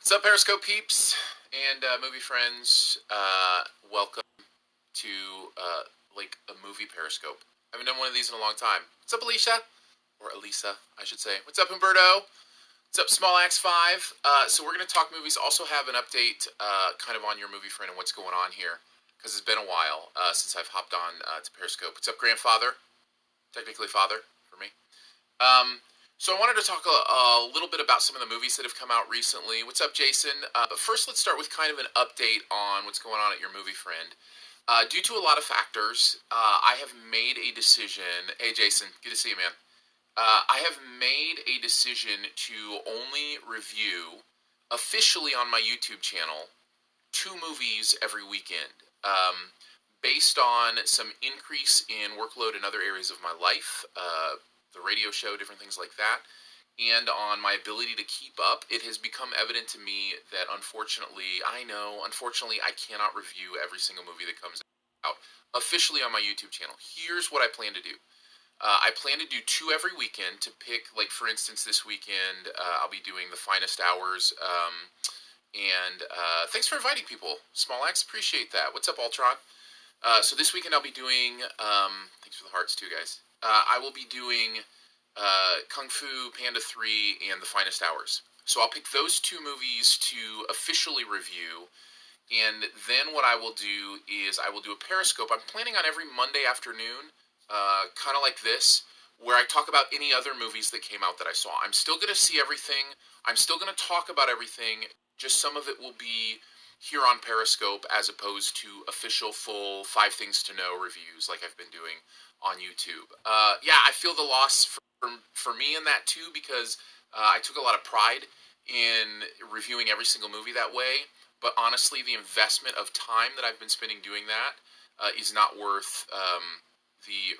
What's up, Periscope peeps and movie friends? Welcome to like a movie Periscope. I haven't done one of these in a long time. What's up, Alicia? Or Elisa, I should say. What's up, Humberto? What's up, Small Axe 5? So we're going to talk movies. Also have an update kind of on your movie friend and what's going on here. Because it's been a while since I've hopped on to Periscope. What's up, grandfather? Technically father for me. So I wanted to talk a little bit about some of the movies that have come out recently. What's up, Jason? But first, let's start with kind of an update on what's going on at your movie friend. Due to a lot of factors, I have made a decision. Hey, Jason, good to see you, man. I have made a decision to only review, officially on my YouTube channel, 2 movies every weekend. Based on some increase in workload in other areas of my life, the radio show, different things like that, and on my ability to keep up, it has become evident to me that unfortunately, I cannot review every single movie that comes out officially on my YouTube channel. Here's what I plan to do. I plan to do 2 every weekend to pick, like for instance, this weekend, I'll be doing The Finest Hours, and thanks for inviting people. Small Axe, appreciate that. What's up, Ultron? So this weekend I'll be doing, thanks for the hearts too, guys. I will be doing Kung Fu Panda 3 and The Finest Hours. So I'll pick those 2 movies to officially review, and then what I will do is I will do a Periscope. I'm planning on every Monday afternoon, kind of like this, where I talk about any other movies that came out that I saw. I'm still going to see everything. I'm still going to talk about everything. Just some of it will be here on Periscope as opposed to official full 5 Things to Know reviews like I've been doing on YouTube. Yeah, I feel the loss for me in that too, because I took a lot of pride in reviewing every single movie that way, but honestly the investment of time that I've been spending doing that is not worth the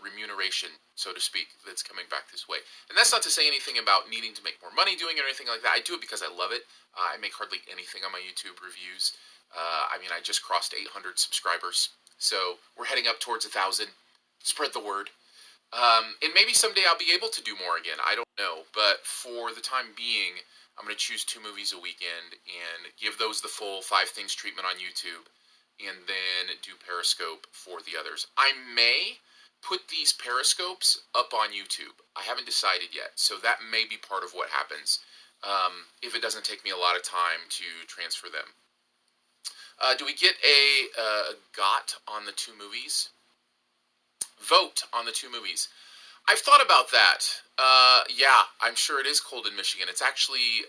remuneration, so to speak, that's coming back this way. And that's not to say anything about needing to make more money doing it or anything like that. I do it because I love it. I make hardly anything on my YouTube reviews. I mean, I just crossed 800 subscribers, so we're heading up towards 1,000. Spread the word. And maybe someday I'll be able to do more again. I don't know. But for the time being, I'm going to choose 2 movies a weekend and give those the full 5 Things treatment on YouTube, and then do Periscope for the others. I may put these Periscopes up on YouTube. I haven't decided yet, so that may be part of what happens if it doesn't take me a lot of time to transfer them. Do we get a GOT on the 2 movies? Vote on the 2 movies. I've thought about that. Yeah, I'm sure it is cold in Michigan. It's actually,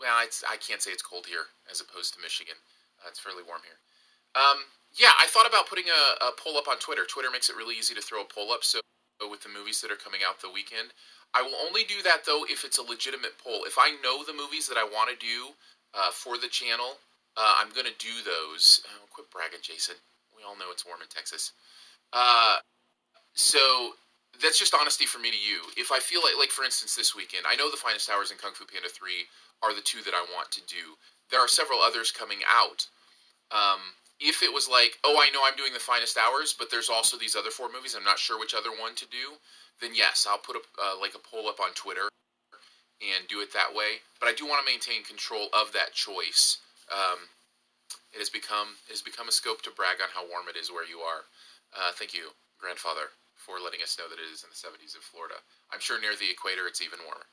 I can't say it's cold here as opposed to Michigan. It's fairly warm here. Yeah, I thought about putting a poll up on Twitter. Twitter makes it really easy to throw a poll up, so with the movies that are coming out the weekend. I will only do that, though, if it's a legitimate poll. If I know the movies that I want to do for the channel, I'm going to do those. Quit bragging, Jason. We all know it's warm in Texas. So that's just honesty from me to you. If I feel like for instance, this weekend, I know The Finest Hours and Kung Fu Panda 3 are the 2 that I want to do. There are several others coming out. If it was like, oh, I know I'm doing The Finest Hours, but there's also these other 4 movies, I'm not sure which other one to do, then yes, I'll put like a poll up on Twitter and do it that way. But I do want to maintain control of that choice. It has become a scope to brag on how warm it is where you are. Thank you, grandfather, for letting us know that it is in the 70s in Florida. I'm sure near the equator it's even warmer.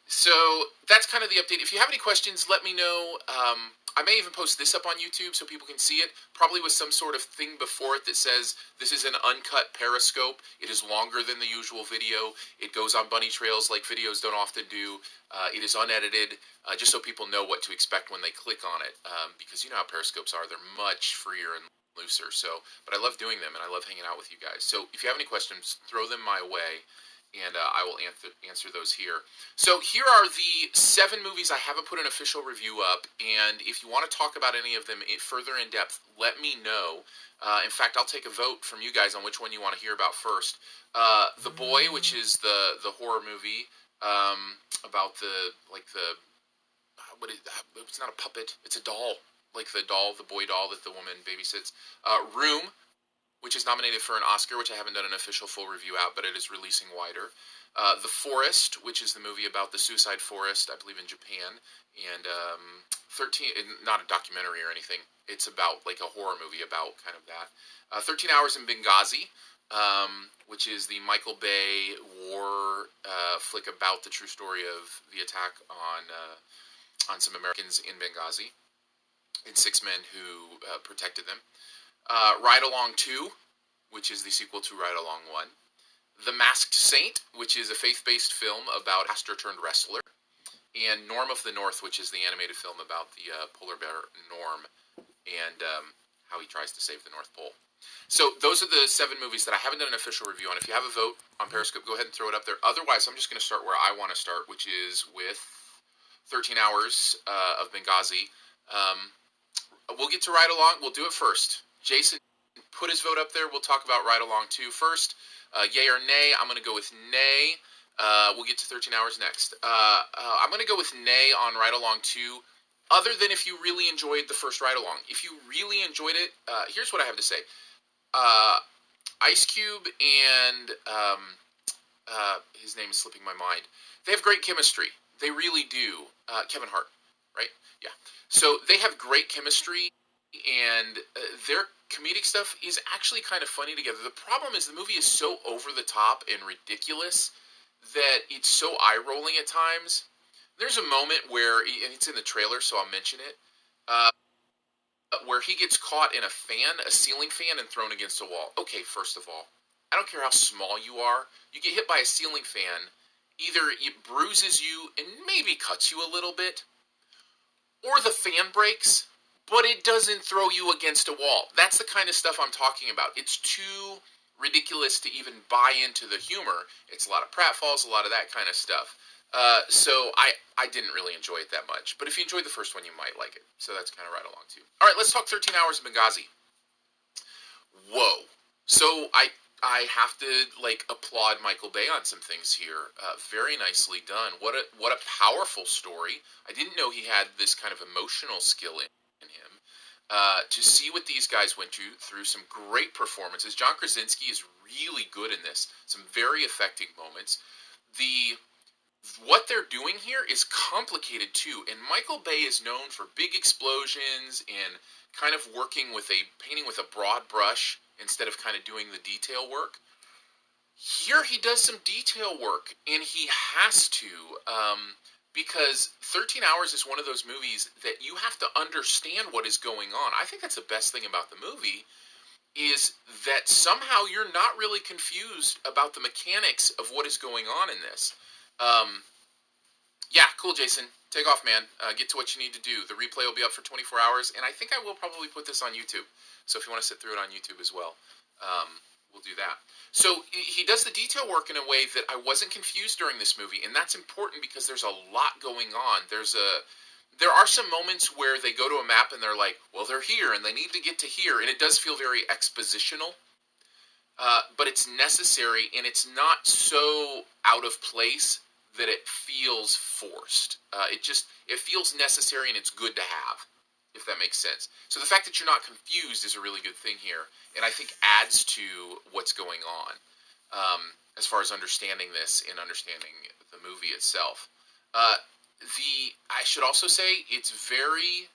So that's kind of the update. If you have any questions, let me know. I may even post this up on YouTube so people can see it, probably with some sort of thing before it that says this is an uncut Periscope. It is longer than the usual video. It goes on bunny trails like videos don't often do. It is unedited, just so people know what to expect when they click on it, because you know how Periscopes are. They're much freer and looser. But I love doing them and I love hanging out with you guys. So if you have any questions, throw them my way, and I will answer those here. So here are the 7 movies I haven't put an official review up, and if you want to talk about any of them further in depth, let me know. In fact, I'll take a vote from you guys on which one you want to hear about first. The Boy, which is the horror movie about it's not a puppet, it's a doll, like the boy doll that the woman babysits. Room, which is nominated for an Oscar, which I haven't done an official full review out, but it is releasing wider. The Forrest, which is the movie about the suicide forest, I believe in Japan, and 13, not a documentary or anything. It's about like a horror movie about kind of that. 13 Hours in Benghazi, which is the Michael Bay war flick about the true story of the attack on some Americans in Benghazi and 6 men who protected them. Ride Along 2, which is the sequel to Ride Along 1. The Masked Saint, which is a faith-based film about pastor turned wrestler. And Norm of the North, which is the animated film about the polar bear Norm and how he tries to save the North Pole. So those are the 7 movies that I haven't done an official review on. If you have a vote on Periscope, go ahead and throw it up there. Otherwise, I'm just going to start where I want to start, which is with 13 Hours of Benghazi. We'll get to Ride Along. We'll do it first. Jason put his vote up there. We'll talk about Ride Along 2 first. Yay or nay? I'm going to go with nay. We'll get to 13 Hours next. I'm going to go with nay on Ride Along 2, other than if you really enjoyed the first Ride Along. If you really enjoyed it, here's what I have to say. Ice Cube and his name is slipping my mind. They have great chemistry. They really do. Kevin Hart, right? Yeah. So they have great chemistry, and their comedic stuff is actually kind of funny together. The problem is the movie is so over the top and ridiculous that it's so eye-rolling at times. There's a moment where, and it's in the trailer, so I'll mention it, where he gets caught in a ceiling fan, and thrown against a wall. Okay, first of all, I don't care how small you are. You get hit by a ceiling fan, either it bruises you and maybe cuts you a little bit, or the fan breaks, but it doesn't throw you against a wall. That's the kind of stuff I'm talking about. It's too ridiculous to even buy into the humor. It's a lot of pratfalls, a lot of that kind of stuff. So I didn't really enjoy it that much. But if you enjoyed the first one, you might like it. So that's kind of Ride Along too. All right, let's talk 13 Hours in Benghazi. Whoa. So I have to applaud Michael Bay on some things here. Very nicely done. What a powerful story. I didn't know he had this kind of emotional skill in him. To see what these guys went through some great performances. John Krasinski is really good in this. Some very affecting moments. What they're doing here is complicated too, and Michael Bay is known for big explosions and kind of painting with a broad brush instead of kind of doing the detail work. Here he does some detail work, and he has to, because 13 Hours is one of those movies that you have to understand what is going on. I think that's the best thing about the movie, is that somehow you're not really confused about the mechanics of what is going on in this. Yeah, cool, Jason. Take off, man. Get to what you need to do. The replay will be up for 24 hours, and I think I will probably put this on YouTube. So if you want to sit through it on YouTube as well, we'll do that. So he does the detail work in a way that I wasn't confused during this movie, and that's important because there's a lot going on. There are some moments where they go to a map and they're like, well, they're here, and they need to get to here, and it does feel very expositional. But it's necessary, and it's not so out of place that it feels forced. It feels necessary, and it's good to have, if that makes sense. So the fact that you're not confused is a really good thing here, and I think adds to what's going on as far as understanding this and understanding the movie itself. I should also say it's very,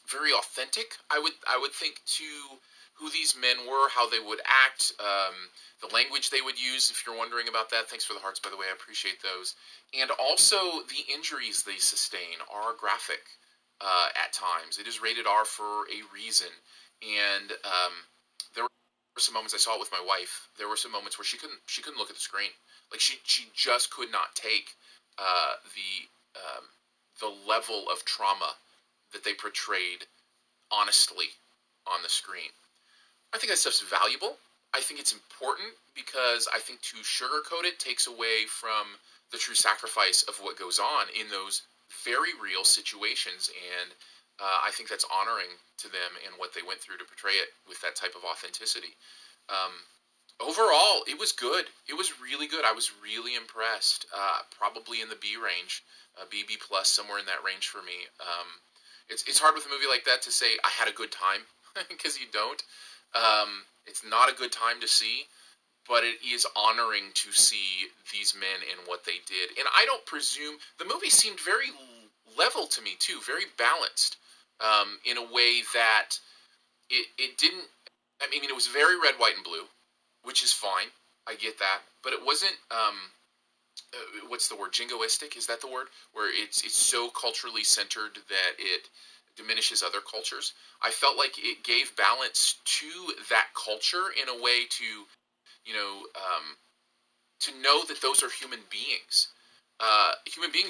very authentic. I would think to who these men were, how they would act, the language they would use, if you're wondering about that. Thanks for the hearts, by the way. I appreciate those. And also, the injuries they sustain are graphic at times. It is rated R for a reason. And there were some moments, I saw it with my wife, there were some moments where she couldn't look at the screen. Like, she just could not take the level of trauma that they portrayed honestly on the screen. I think that stuff's valuable. I think it's important because I think to sugarcoat it takes away from the true sacrifice of what goes on in those very real situations, and I think that's honoring to them and what they went through to portray it with that type of authenticity. Overall, it was good. It was really good. I was really impressed. Probably in the B range, B plus, somewhere in that range for me. It's hard with a movie like that to say I had a good time because you don't. It's not a good time to see, but it is honoring to see these men and what they did. And I don't presume the movie seemed very level to me too, very balanced, in a way that it didn't. I mean, it was very red, white, and blue, which is fine. I get that, but it wasn't. What's the word? Jingoistic, is that the word? Where it's so culturally centered that it diminishes other cultures. I felt like it gave balance to that culture in a way to, you know, to know that those are human beings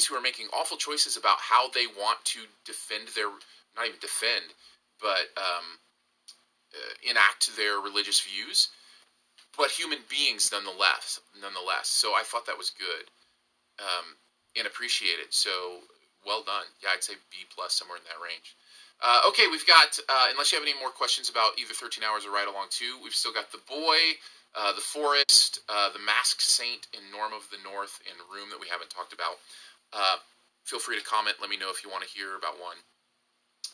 who are making awful choices about how they want to defend their, not even defend, but enact their religious views, but human beings nonetheless. So I thought that was good, and appreciated. So well done. Yeah, I'd say B plus, somewhere in that range. Okay, we've got, unless you have any more questions about either 13 Hours or Ride Along 2, we've still got The Boy, The Forrest, The Masked Saint, and Norm of the North, and Room that we haven't talked about. Feel free to comment. Let me know if you want to hear about one.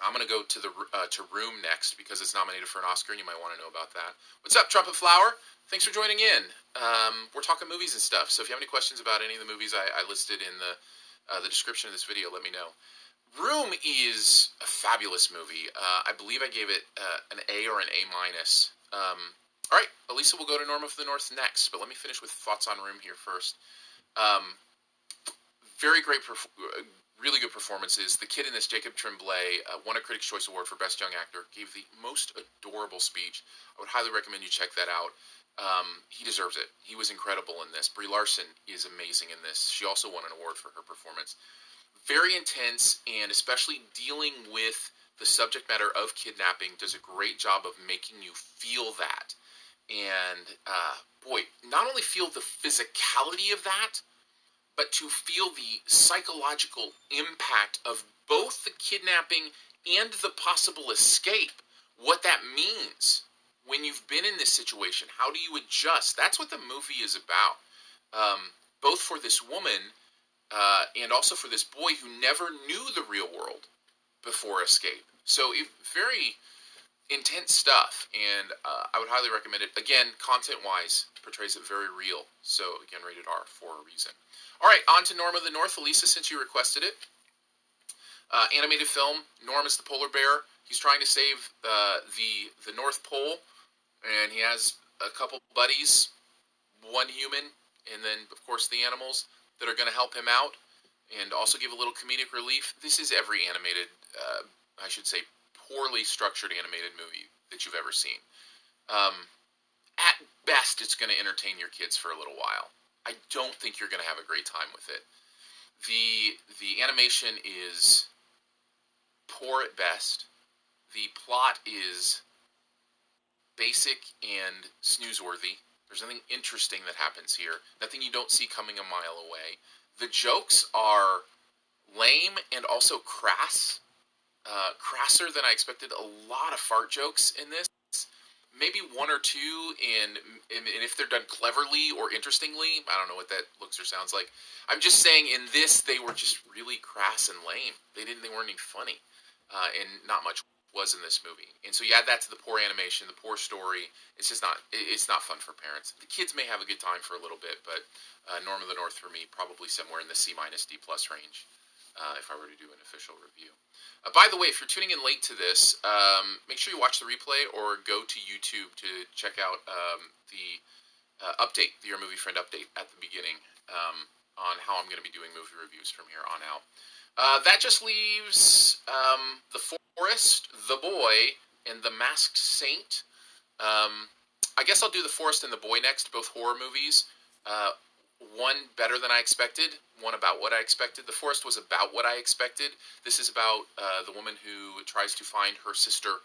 I'm going to go to Room next because it's nominated for an Oscar, and you might want to know about that. What's up, Trumpet Flower? Thanks for joining in. We're talking movies and stuff, so if you have any questions about any of the movies I listed in the description of this video, let me know. Room is a fabulous movie. I believe I gave it an A or an A minus. All right, Elisa will go to Norm of the North next, but let me finish with thoughts on Room here first. Very great, really good performances. The kid in this, Jacob Tremblay, won a Critics' Choice Award for Best Young Actor, gave the most adorable speech. I would highly recommend you check that out. He deserves it. He was incredible in this. Brie Larson is amazing in this. She also won an award for her performance. Very intense, and especially dealing with the subject matter of kidnapping, does a great job of making you feel that. And, boy, not only feel the physicality of that, but to feel the psychological impact of both the kidnapping and the possible escape. What that means when you've been in this situation. How do you adjust? That's what the movie is about. Both for this woman and also for this boy who never knew the real world before escape. So very intense stuff, and I would highly recommend it. Again, content-wise, portrays it very real. So again, rated R for a reason. All right, on to Norm of the North. Elisa, since you requested it. Animated film. Norm is the polar bear. He's trying to save the North Pole, and he has a couple buddies, one human, and then, of course, the animals that are going to help him out and also give a little comedic relief. This is every animated, I should say, poorly structured animated movie that you've ever seen. At best, it's going to entertain your kids for a little while. I don't think you're going to have a great time with it. The animation is poor at best. The plot is basic and snoozeworthy. There's nothing interesting that happens here. Nothing you don't see coming a mile away. The jokes are lame and also crass. Crasser than I expected. A lot of fart jokes in this. Maybe one or two, and if they're done cleverly or interestingly, I don't know what that looks or sounds like. I'm just saying, in this, they were just really crass and lame. They weren't even funny, and not much was in this movie. And so you add that to the poor animation, the poor story. It's just not. It's not fun for parents. The kids may have a good time for a little bit, but Norm of the North for me, probably somewhere in the C minus D plus range, if I were to do an official review. By the way, if you're tuning in late to this, make sure you watch the replay or go to YouTube to check out the update, the Your Movie Friend update at the beginning on how I'm going to be doing movie reviews from here on out. That just leaves The Forrest, The Boy, and The Masked Saint. I guess I'll do The Forrest and The Boy next, both horror movies. One better than I expected, one about what I expected. The Forest was about what I expected. This is about the woman who tries to find her sister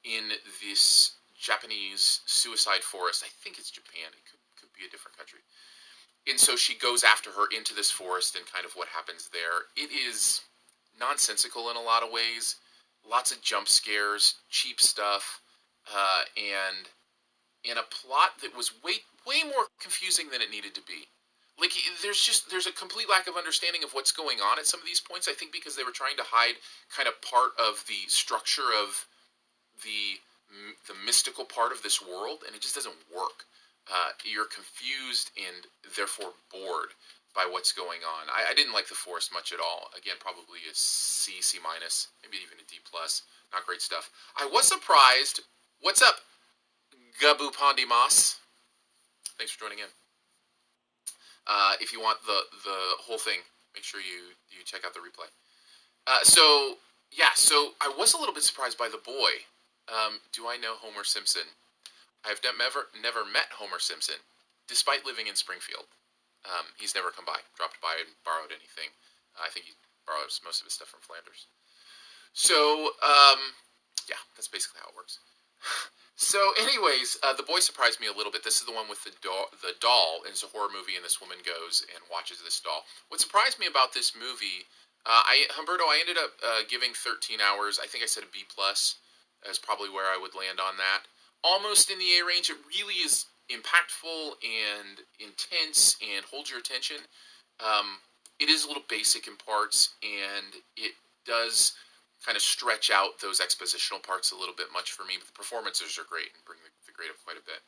in this Japanese suicide forest. I think it's Japan. It could be a different country. And so she goes after her into this forest and kind of what happens there. It is nonsensical in a lot of ways. Lots of jump scares, cheap stuff, and in a plot that was way more confusing than it needed to be. Like, there's a complete lack of understanding of what's going on at some of these points. I think because they were trying to hide kind of part of the structure of the the mystical part of this world, and it just doesn't work. You're confused and therefore bored by what's going on. I didn't like The Forrest much at all. Again, probably a C, C minus, maybe even a D plus. Not great stuff. I was surprised. What's up, Gabu Pandimas? Thanks for joining in. If you want the whole thing, make sure you check out the replay. So I was a little bit surprised by The Boy. Do I know Homer Simpson? I've never met Homer Simpson, despite living in Springfield. He's never come by, dropped by, and borrowed anything. I think he borrows most of his stuff from Flanders. So, that's basically how it works. So, anyways, The Boy surprised me a little bit. This is the one with the doll, and it's a horror movie, and this woman goes and watches this doll. What surprised me about this movie, Humberto, I ended up giving 13 hours. I think I said a B plus is probably where I would land on that. Almost in the A range. It really is impactful and intense and holds your attention. It is a little basic in parts, and it does kind of stretch out those expositional parts a little bit much for me, but the performances are great and bring the grade up quite a bit.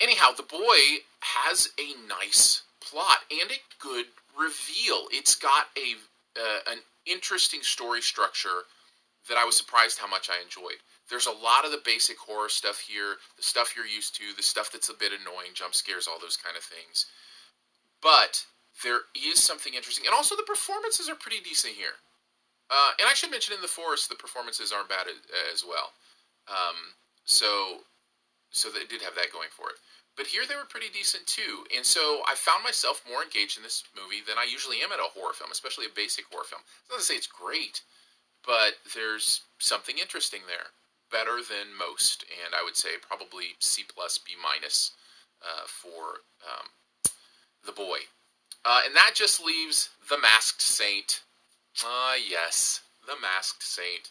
Anyhow, The Boy has a nice plot and a good reveal. It's got an interesting story structure that I was surprised how much I enjoyed. There's a lot of the basic horror stuff here, the stuff you're used to, the stuff that's a bit annoying, jump scares, all those kind of things. But there is something interesting. And also the performances are pretty decent here. And I should mention in The Forest, the performances aren't bad as well. So they did have that going for it. But here they were pretty decent too. And so I found myself more engaged in this movie than I usually am at a horror film, especially a basic horror film. It's not to say it's great, but there's something interesting there. Better than most, and I would say probably C plus, B minus for The Boy. And that just leaves The Masked Saint. Yes, The Masked Saint.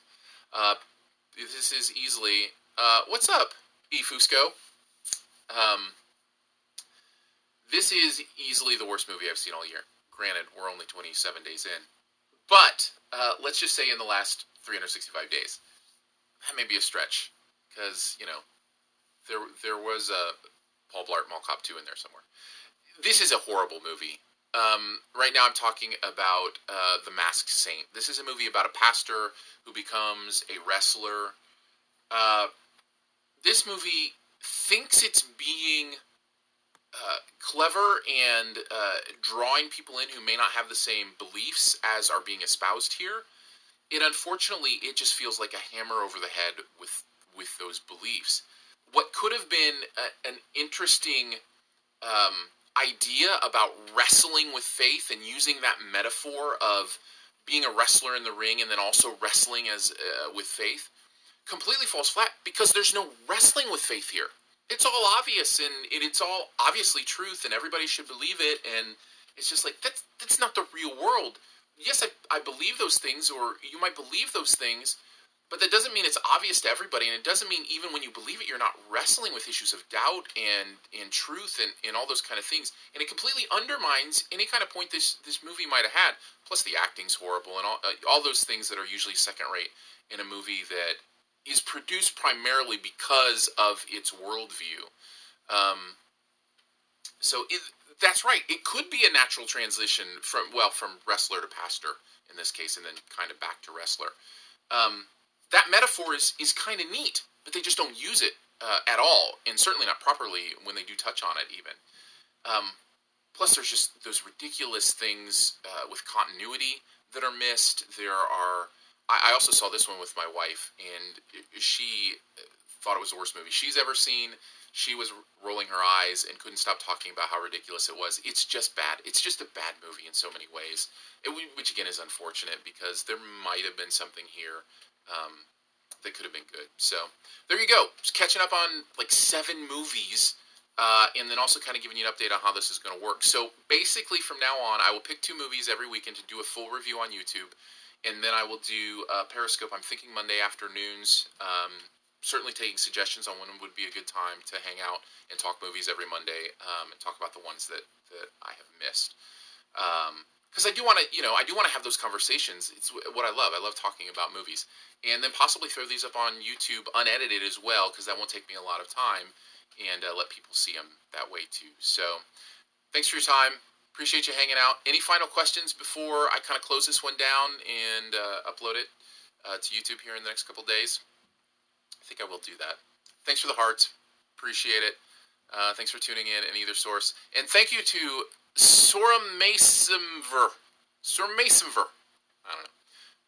This is easily... what's up, eFusco? This is easily the worst movie I've seen all year. Granted, we're only 27 days in. But, let's just say in the last 365 days. That may be a stretch, because, there was a Paul Blart Mall Cop 2 in there somewhere. This is a horrible movie. Right now I'm talking about The Masked Saint. This is a movie about a pastor who becomes a wrestler. This movie thinks it's being clever and drawing people in who may not have the same beliefs as are being espoused here. And unfortunately, it just feels like a hammer over the head with those beliefs. What could have been an interesting idea about wrestling with faith and using that metaphor of being a wrestler in the ring and then also wrestling as with faith completely falls flat because there's no wrestling with faith here. It's all obvious and it's all obviously truth and everybody should believe it, and it's just like that's not the real world. Yes, I believe those things, or you might believe those things, but that doesn't mean it's obvious to everybody, and it doesn't mean even when you believe it, you're not wrestling with issues of doubt and truth and all those kind of things. And it completely undermines any kind of point this movie might have had. Plus, the acting's horrible, and all those things that are usually second rate in a movie that is produced primarily because of its worldview. That's right. It could be a natural transition from wrestler to pastor in this case, and then kind of back to wrestler. That metaphor is kind of neat, but they just don't use it at all, and certainly not properly when they do touch on it even. Plus, there's just those ridiculous things with continuity that are missed. I also saw this one with my wife, and she thought it was the worst movie she's ever seen. She was rolling her eyes and couldn't stop talking about how ridiculous it was. It's just bad. It's just a bad movie in so many ways, which again is unfortunate because there might have been something here that could have been good. So there you go. Just catching up on like 7 movies, and then also kind of giving you an update on how this is going to work. So basically from now on, I will pick 2 movies every weekend to do a full review on YouTube, and then I will do Periscope. I'm thinking Monday afternoons. Certainly taking suggestions on when would be a good time to hang out and talk movies every Monday, and talk about the ones that I have missed. because I do want to, have those conversations. It's what I love. I love talking about movies, and then possibly throw these up on YouTube unedited as well, because that won't take me a lot of time, and let people see them that way too. So, thanks for your time. Appreciate you hanging out. Any final questions before I kind of close this one down and upload it to YouTube here in the next couple days? I think I will do that. Thanks for the hearts. Appreciate it. Thanks for tuning in either source. And thank you to Sora Masonver. I don't know.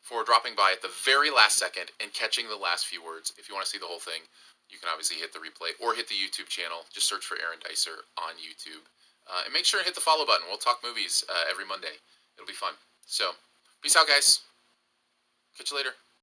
For dropping by at the very last second and catching the last few words. If you want to see the whole thing, you can obviously hit the replay or hit the YouTube channel. Just search for Aaron Dicer on YouTube. And make sure to hit the follow button. We'll talk movies every Monday. It'll be fun. So, peace out, guys. Catch you later.